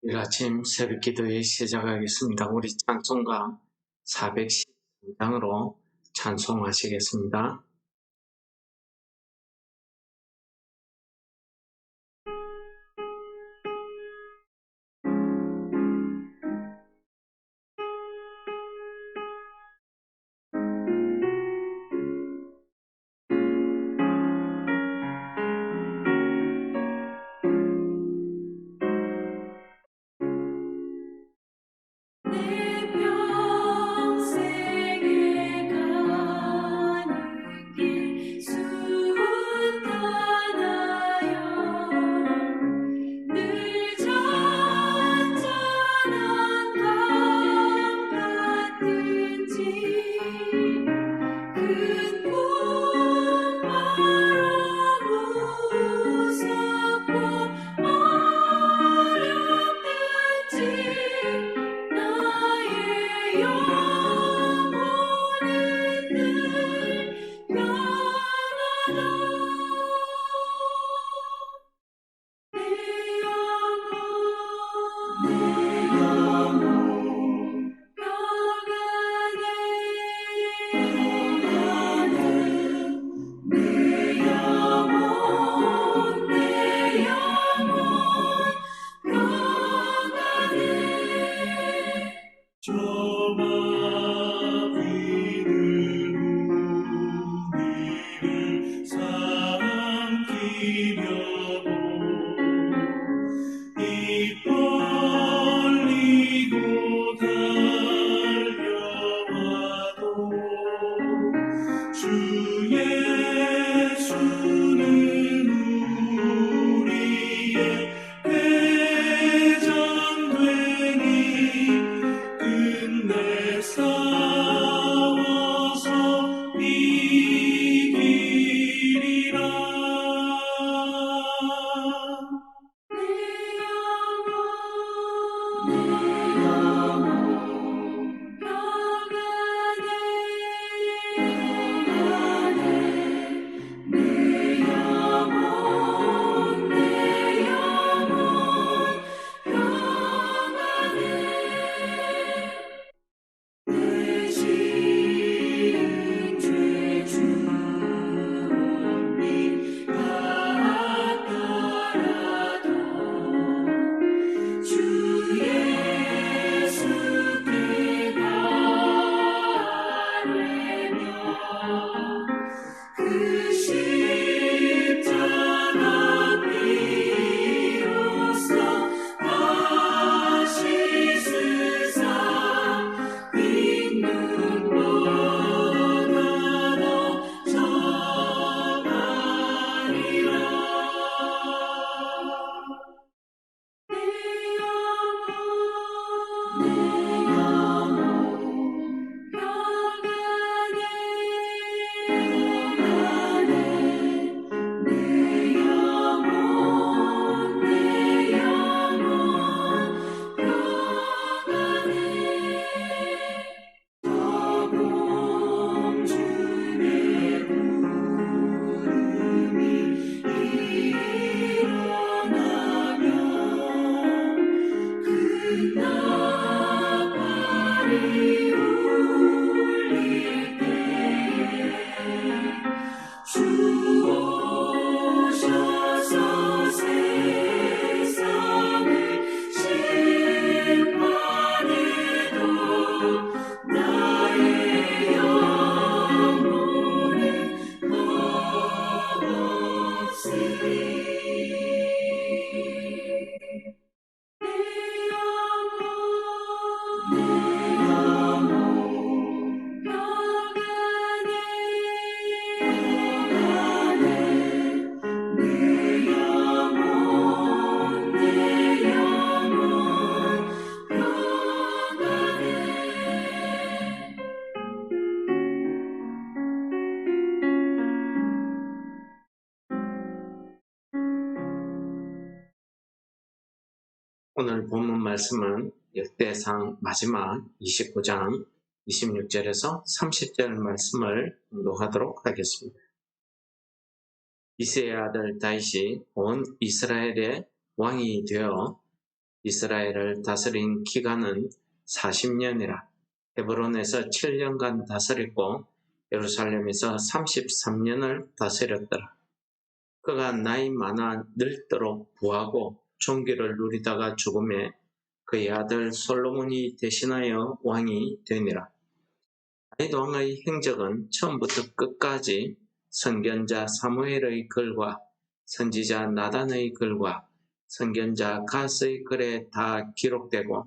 이 아침 새벽 기도에 시작하겠습니다. 우리 찬송가 413장으로 찬송하시겠습니다. 오늘 본문 말씀은 역대상 마지막 29장 26절에서 30절 말씀을 공독하도록 하겠습니다. 이새의 아들 다윗이 온 이스라엘의 왕이 되어 이스라엘을 다스린 기간은 40년이라. 헤브론에서 7년간 다스렸고 예루살렘에서 33년을 다스렸더라. 그가 나이 많아 늙도록 부하고 존귀를 누리다가 죽음에 그의 아들 솔로몬이 대신하여 왕이 되니라. 다윗 왕의 행적은 처음부터 끝까지 선견자 사무엘의 글과 선지자 나단의 글과 선견자 갓의 글에 다 기록되고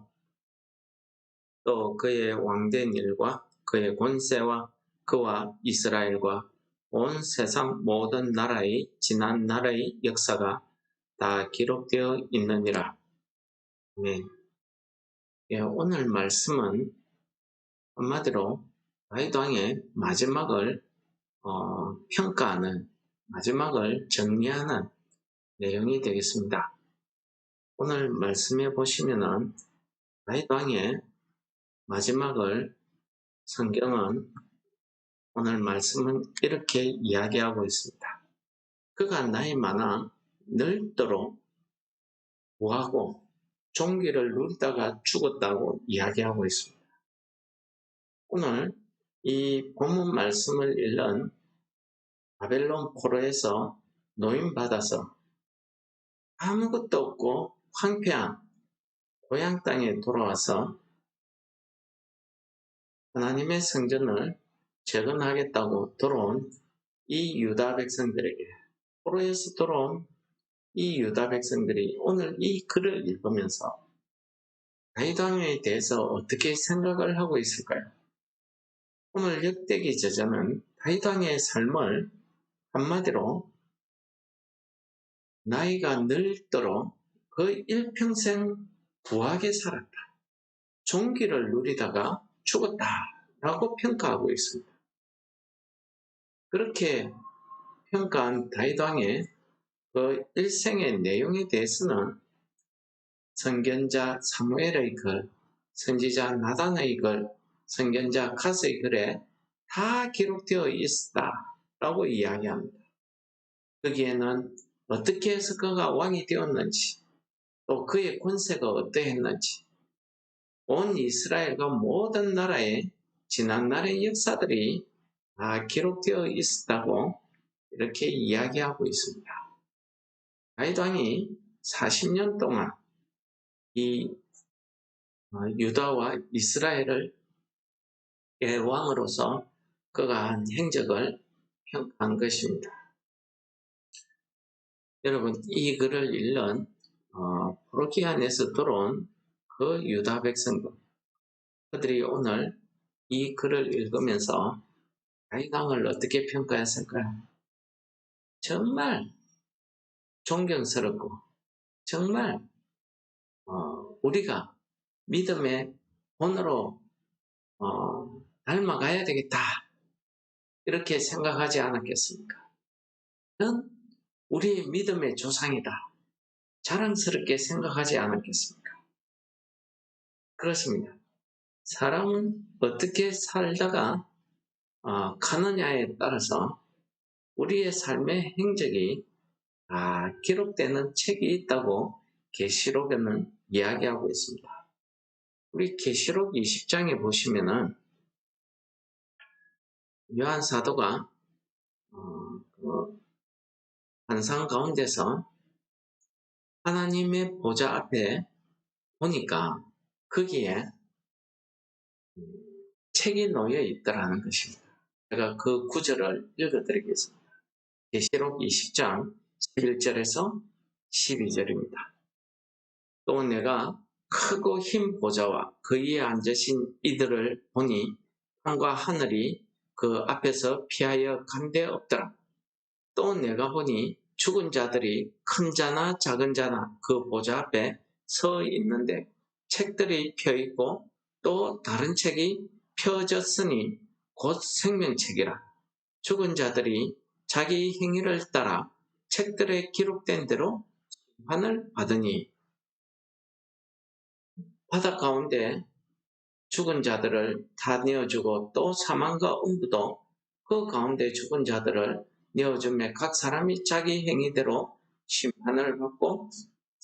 또 그의 왕된 일과 그의 권세와 그와 이스라엘과 온 세상 모든 나라의 지난 날의 역사가 다 기록되어 있느니라. 네. 오늘 말씀은 한마디로 다윗 왕의 마지막을 평가하는, 마지막을 정리하는 내용이 되겠습니다. 오늘 말씀해 보시면은 다윗 왕의 마지막을 성경은 오늘 말씀은 이렇게 이야기하고 있습니다. 그가 나이 많아 늙도록 부하고 존귀를 누리다가 죽었다고 이야기하고 있습니다. 오늘 이 본문 말씀을 읽는 바벨론 포로에서 노임받아서 아무것도 없고 황폐한 고향 땅에 돌아와서 하나님의 성전을 재건하겠다고 돌아온 이 유다 백성들에게, 포로에서 돌아온 이 유다 백성들이 오늘 이 글을 읽으면서 다윗 왕에 대해서 어떻게 생각을 하고 있을까요? 오늘 역대기 저자는 다윗 왕의 삶을 한마디로 나이가 늙도록 그 일평생 부하게 살았다, 존귀를 누리다가 죽었다라고 평가하고 있습니다. 그렇게 평가한 다윗 왕의 그 일생의 내용에 대해서는 선견자 사무엘의 글, 선지자 나단의 글, 선견자 갓의 글에 다 기록되어 있다라고 이야기합니다. 거기에는 어떻게 해서 그가 왕이 되었는지, 또 그의 권세가 어떠했는지, 온 이스라엘과 모든 나라의 지난날의 역사들이 다 기록되어 있다고 이렇게 이야기하고 있습니다. 다윗 왕이 40년 동안 이 유다와 이스라엘을 왕으로서 그가 한 행적을 평가한 것입니다. 여러분, 이 글을 읽는 프로기안에서 들어온 그 유다 백성들, 그들이 오늘 이 글을 읽으면서 다윗 왕을 어떻게 평가했을까요? 정말 존경스럽고 정말 우리가 믿음의 본으로 닮아가야 되겠다, 이렇게 생각하지 않았겠습니까? 그는 우리의 믿음의 조상이다, 자랑스럽게 생각하지 않았겠습니까? 그렇습니다. 사람은 어떻게 살다가 가느냐에 따라서 우리의 삶의 행적이 기록되는 책이 있다고 계시록에는 이야기하고 있습니다. 우리 계시록 20장에 보시면은 요한 사도가 환상 가운데서 하나님의 보좌 앞에 보니까 거기에 책이 놓여 있더라는 것입니다. 제가 그 구절을 읽어드리겠습니다. 계시록 20장 11절에서 12절입니다. 또 내가 크고 흰 보좌와 그 위에 앉으신 이들을 보니 땅과 하늘이 그 앞에서 피하여 간데 없더라. 또 내가 보니 죽은 자들이 큰 자나 작은 자나 그 보좌 앞에 서 있는데 책들이 펴있고 또 다른 책이 펴졌으니 곧 생명책이라. 죽은 자들이 자기 행위를 따라 책들에 기록된 대로 심판을 받으니 바다 가운데 죽은 자들을 다 내어주고 또 사망과 음부도 그 가운데 죽은 자들을 내어주며 각 사람이 자기 행위대로 심판을 받고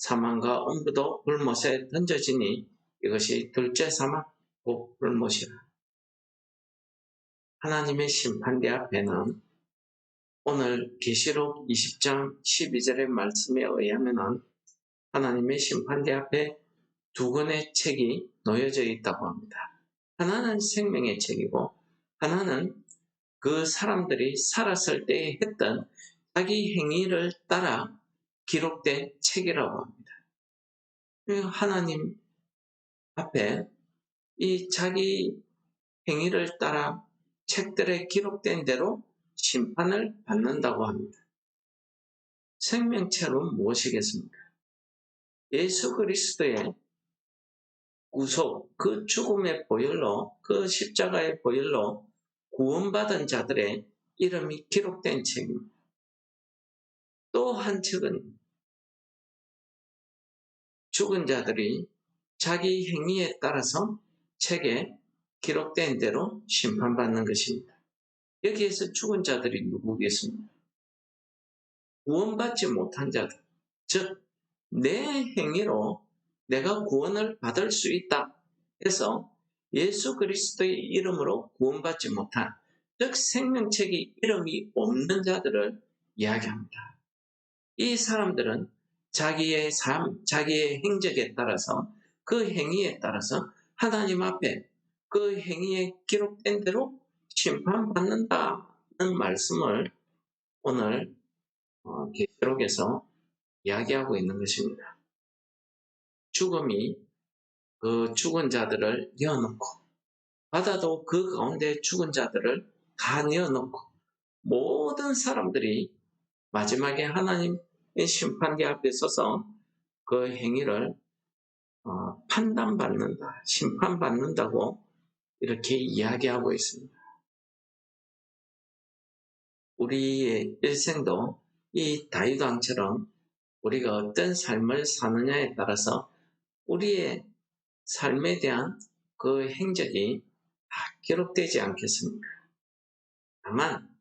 사망과 엄부도 불못에 던져지니 이것이 둘째 사망 곧 불못이라. 하나님의 심판대 앞에는 오늘 계시록 20장 12절의 말씀에 의하면 하나님의 심판대 앞에 두 권의 책이 놓여져 있다고 합니다. 하나는 생명의 책이고 하나는 그 사람들이 살았을 때에 했던 자기 행위를 따라 기록된 책이라고 합니다. 하나님 앞에 이 자기 행위를 따라 책들에 기록된 대로 심판을 받는다고 합니다. 생명책은 무엇이겠습니까? 예수 그리스도의 구속, 그 죽음의 보혈로, 그 십자가의 보혈로 구원받은 자들의 이름이 기록된 책입니다. 또 한 책은 죽은 자들이 자기 행위에 따라서 책에 기록된 대로 심판받는 것입니다. 여기에서 죽은 자들이 누구겠습니까? 구원받지 못한 자들, 즉 내 행위로 내가 구원을 받을 수 있다 해서 예수 그리스도의 이름으로 구원받지 못한, 즉 생명책에 이름이 없는 자들을 이야기합니다. 이 사람들은 자기의 삶, 자기의 행적에 따라서, 그 행위에 따라서 하나님 앞에 그 행위에 기록된 대로 심판받는다는 말씀을 오늘 계시록에서 이야기하고 있는 것입니다. 죽음이 그 죽은 자들을 내어놓고, 바다도 그 가운데 죽은 자들을 다 내어놓고, 모든 사람들이 마지막에 하나님의 심판대 앞에 서서 그 행위를 판단받는다, 심판받는다고 이렇게 이야기하고 있습니다. 우리의 일생도 이 다윗 왕처럼 우리가 어떤 삶을 사느냐에 따라서 우리의 삶에 대한 그 행적이 다 기록되지 않겠습니까? 다만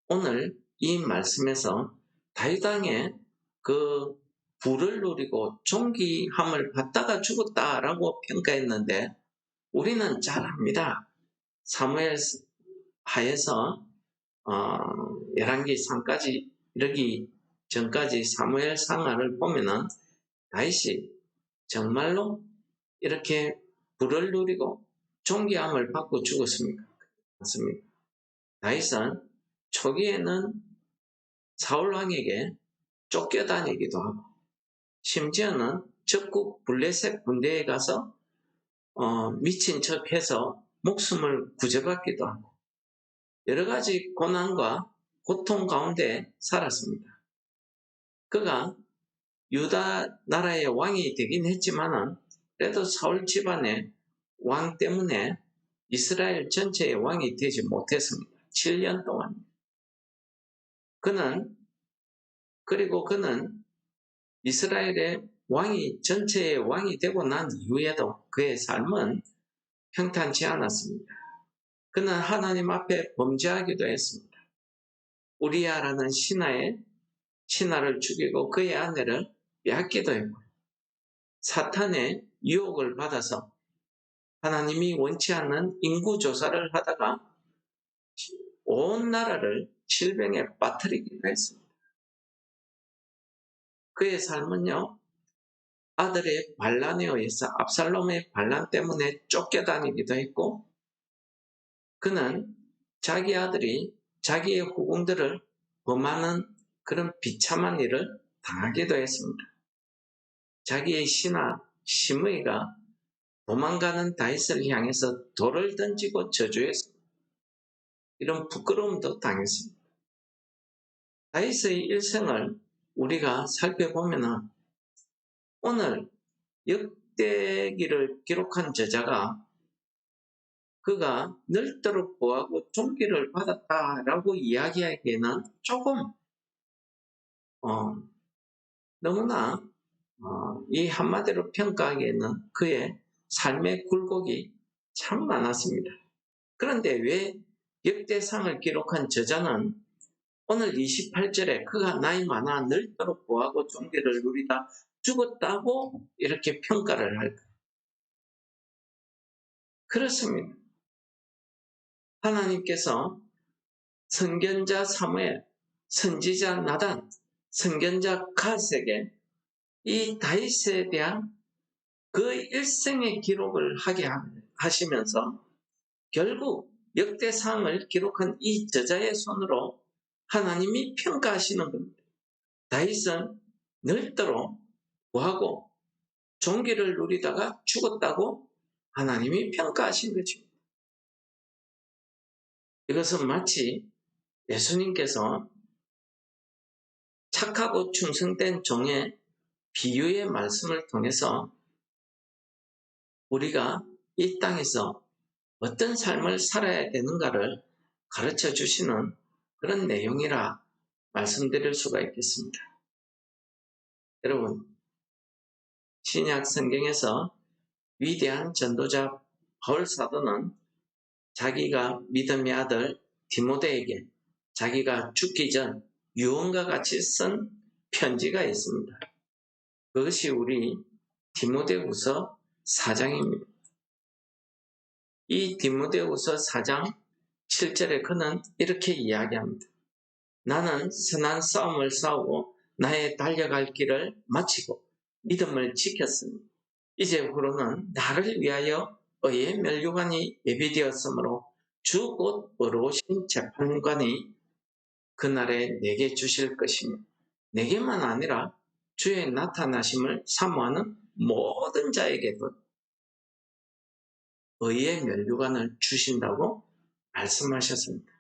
오늘 이 말씀에서 다윗 왕의 그 부를 누리고 존귀함을 받다가 죽었다라고 평가했는데, 우리는 잘 압니다. 사무엘 하에서 열왕기상까지 이르기 전까지 사무엘 상하를 보면은 다윗이 정말로 이렇게 부를 누리고 존귀함을 받고 죽었습니까? 맞습니다. 다윗은 초기에는 사울 왕에게 쫓겨다니기도 하고, 심지어는 적국 블레셋 군대에 가서 미친 척해서 목숨을 구제받기도 하고 여러 가지 고난과 고통 가운데 살았습니다. 그가 유다 나라의 왕이 되긴 했지만은 그래도 사울 집안의 왕 때문에 이스라엘 전체의 왕이 되지 못했습니다. 7년 동안. 그리고 그는 이스라엘의 전체의 왕이 되고 난 이후에도 그의 삶은 평탄치 않았습니다. 그는 하나님 앞에 범죄하기도 했습니다. 우리야라는 신하를 죽이고 그의 아내를 빼앗기도 했고, 사탄의 유혹을 받아서 하나님이 원치 않는 인구조사를 하다가 온 나라를 질병에 빠뜨리기도 했습니다. 그의 삶은요, 아들의 반란에 의해서 압살롬의 반란 때문에 쫓겨다니기도 했고, 그는 자기 아들이 자기의 후궁들을 범하는 그런 비참한 일을 당하기도 했습니다. 자기의 신하 시므이가 도망가는 다윗을 향해서 돌을 던지고 저주했습니다. 이런 부끄러움도 당했습니다. 다윗의 일생을 우리가 살펴보면 오늘 역대기를 기록한 저자가 그가 널도록 보하고 존귀를 받았다라고 이야기하기에는 조금 너무나 이 한마디로 평가하기에는 그의 삶의 굴곡이 참 많았습니다. 그런데 왜 역대상을 기록한 저자는 오늘 28절에 그가 나이 많아 늙도록 보하고 존귀를 누리다 죽었다고 이렇게 평가를 할까요? 그렇습니다. 하나님께서 선견자 사무엘, 선지자 나단, 선견자 갓에게 이 다윗에 대한 그 일생의 기록을 하게 하시면서 결국 역대상을 기록한 이 저자의 손으로 하나님이 평가하시는 겁니다. 다윗은 늘도록 구하고 종기를 누리다가 죽었다고 하나님이 평가하신 거죠. 이것은 마치 예수님께서 착하고 충성된 종의 비유의 말씀을 통해서 우리가 이 땅에서 어떤 삶을 살아야 되는가를 가르쳐 주시는 그런 내용이라 말씀드릴 수가 있겠습니다. 여러분, 신약 성경에서 위대한 전도자 바울 사도는 자기가 믿음의 아들 디모데에게 자기가 죽기 전 유언과 같이 쓴 편지가 있습니다. 그것이 우리 디모데후서 4장입니다. 이 디모데후서 4장 7절에 그는 이렇게 이야기합니다. 나는 선한 싸움을 싸우고 나의 달려갈 길을 마치고 믿음을 지켰으니 이제 후로는 나를 위하여 의의 면류관이 예비되었으므로 주 곧 의로우신 재판관이 그날에 내게 주실 것이며 내게만 아니라 주의 나타나심을 사모하는 모든 자에게도 의의 면류관을 주신다고 말씀하셨습니다.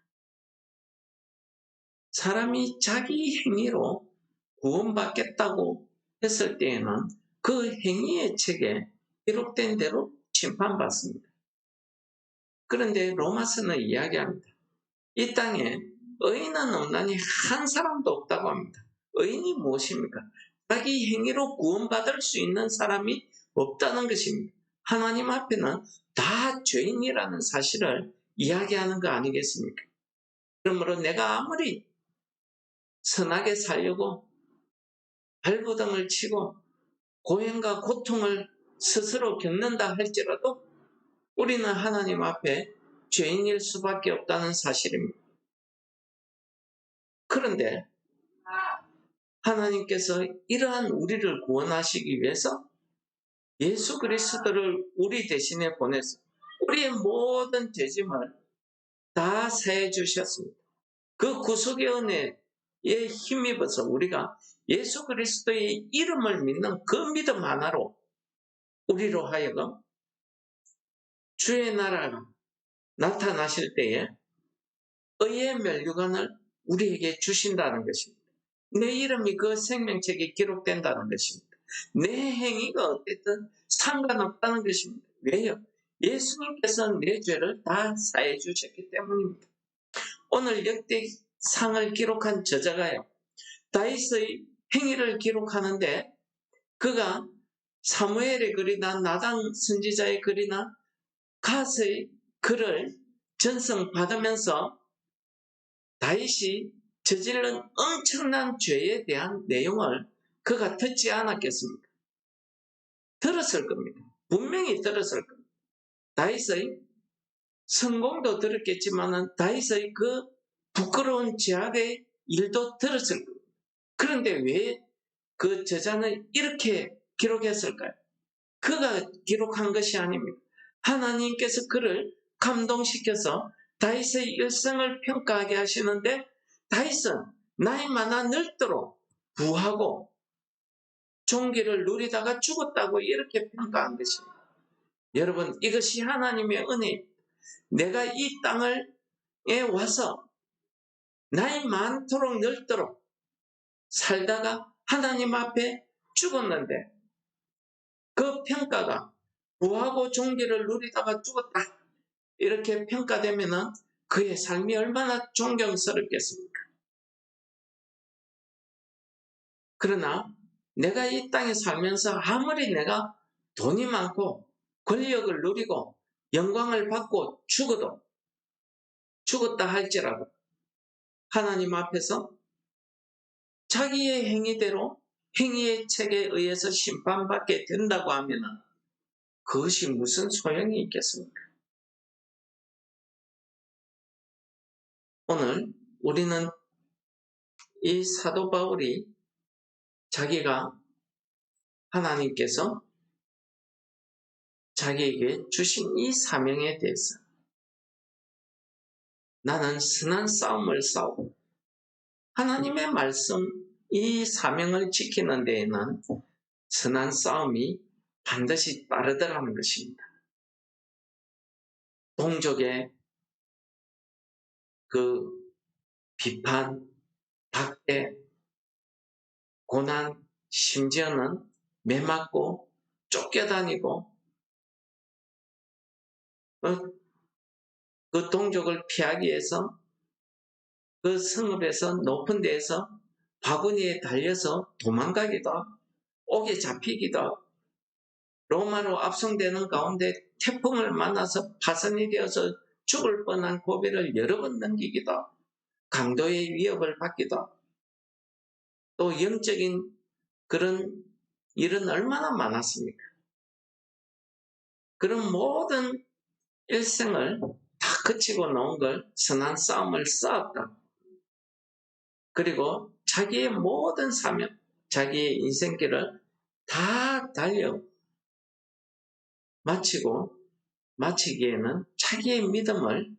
사람이 자기 행위로 구원받겠다고 했을 때에는 그 행위의 책에 기록된 대로 심판받습니다. 그런데 로마서는 이야기합니다. 이 땅에 의인은 없나니 한 사람도 없다고 합니다. 의인이 무엇입니까? 자기 행위로 구원받을 수 있는 사람이 없다는 것입니다. 하나님 앞에는 다 죄인이라는 사실을 이야기하는 거 아니겠습니까? 그러므로 내가 아무리 선하게 살려고 발버둥을 치고 고행과 고통을 스스로 겪는다 할지라도 우리는 하나님 앞에 죄인일 수밖에 없다는 사실입니다. 그런데 하나님께서 이러한 우리를 구원하시기 위해서 예수 그리스도를 우리 대신에 보내서 우리의 모든 죄짐을 다 사해 주셨습니다. 그 구속의 은혜에 힘입어서 우리가 예수 그리스도의 이름을 믿는 그 믿음 하나로 우리로 하여금 주의 나라가 나타나실 때에 의의 면류관을 우리에게 주신다는 것입니다. 내 이름이 그 생명책에 기록된다는 것입니다. 내 행위가 어쨌든 상관없다는 것입니다. 왜요? 예수님께서 내 죄를 다 사해 주셨기 때문입니다. 오늘 역대상을 기록한 저자가요, 다윗의 행위를 기록하는데 그가 사무엘의 글이나 나단 선지자의 글이나 갓의 글을 전송받으면서 다윗이 저지른 엄청난 죄에 대한 내용을 그가 듣지 않았겠습니까? 들었을 겁니다. 분명히 들었을 겁니다. 다윗의 성공도 들었겠지만 다윗의 그 부끄러운 죄악의 일도 들었을 겁니다. 그런데 왜 그 저자는 이렇게 기록했을까요? 그가 기록한 것이 아닙니다. 하나님께서 그를 감동시켜서 다윗의 일생을 평가하게 하시는데 다윗은 나이마다 늙도록 부하고 종기를 누리다가 죽었다고 이렇게 평가한 것입니다. 여러분, 이것이 하나님의 은혜. 내가 이 땅에 와서 나이 많도록 늙도록 살다가 하나님 앞에 죽었는데 그 평가가 부하고 종기를 누리다가 죽었다 이렇게 평가되면 그의 삶이 얼마나 존경스럽겠습니까? 그러나 내가 이 땅에 살면서 아무리 내가 돈이 많고 권력을 누리고 영광을 받고 죽었다 할지라도 하나님 앞에서 자기의 행위대로 행위의 책에 의해서 심판받게 된다고 하면 그것이 무슨 소용이 있겠습니까? 오늘 우리는 이 사도 바울이 자기가 하나님께서 자기에게 주신 이 사명에 대해서 나는 선한 싸움을 싸우고 하나님의 말씀 이 사명을 지키는 데에는 선한 싸움이 반드시 따르더라는 것입니다. 동족의 그 비판, 박해, 고난, 심지어는 매맞고 쫓겨다니고 그 동족을 피하기 위해서 그 성읍에서 높은 데에서 바구니에 달려서 도망가기도 하고 옥에 잡히기도 하고 로마로 압송되는 가운데 태풍을 만나서 파선이 되어서 죽을 뻔한 고비를 여러 번 넘기기도 하고 강도의 위협을 받기도 하고 또 영적인 그런 일은 얼마나 많았습니까? 그런 모든 일생을 다 거치고 나온 걸 선한 싸움을 싸웠다. 그리고 자기의 모든 사명, 자기의 인생길을 다 달려 마치기에는 자기의 믿음을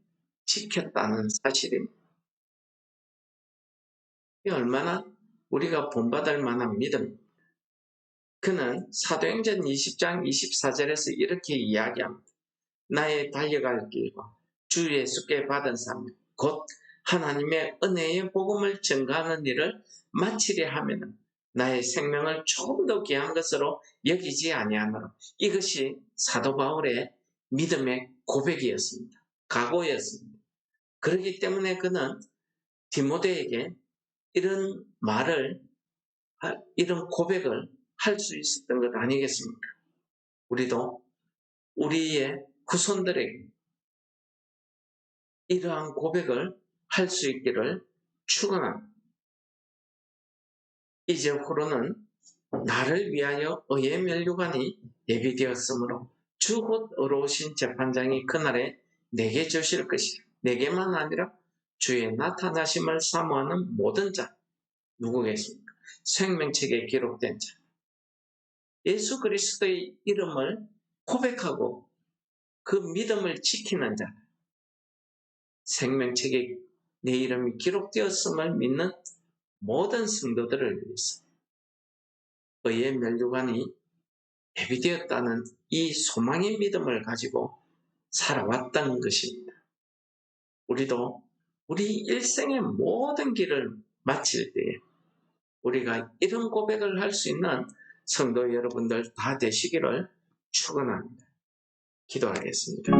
지켰다는 사실입니다. 이 얼마나 우리가 본받을 만한 믿음. 그는 사도행전 20장 24절에서 이렇게 이야기합니다. 나의 달려갈 길과 주 예수께 받은 사명, 곧 하나님의 은혜의 복음을 전가하는 일을 마치려 하면 나의 생명을 조금 더 귀한 것으로 여기지 아니하노라. 이것이 사도 바울의 믿음의 고백이었습니다. 각오였습니다. 그렇기 때문에 그는 디모데에게 이런 말을, 이런 고백을 할 수 있었던 것 아니겠습니까? 우리도 우리의 후손들에게 이러한 고백을 할 수 있기를 축원합니다. 이제후로는 나를 위하여 의의 면류관이 예비되었으므로 주 곧 의로우신 재판장이 그날에 내게 주실 것이라. 내게만 아니라 주의 나타나심을 사모하는 모든 자, 누구겠습니까? 생명책에 기록된 자, 예수 그리스도의 이름을 고백하고 그 믿음을 지키는 자, 생명책에 내 이름이 기록되었음을 믿는 모든 성도들을 위해서 의의 면류관이 예비되었다는 이 소망의 믿음을 가지고 살아왔다는 것입니다. 우리도 우리 일생의 모든 길을 마칠 때에 우리가 이런 고백을 할 수 있는 성도 여러분들 다 되시기를 축원합니다. 기도하겠습니다.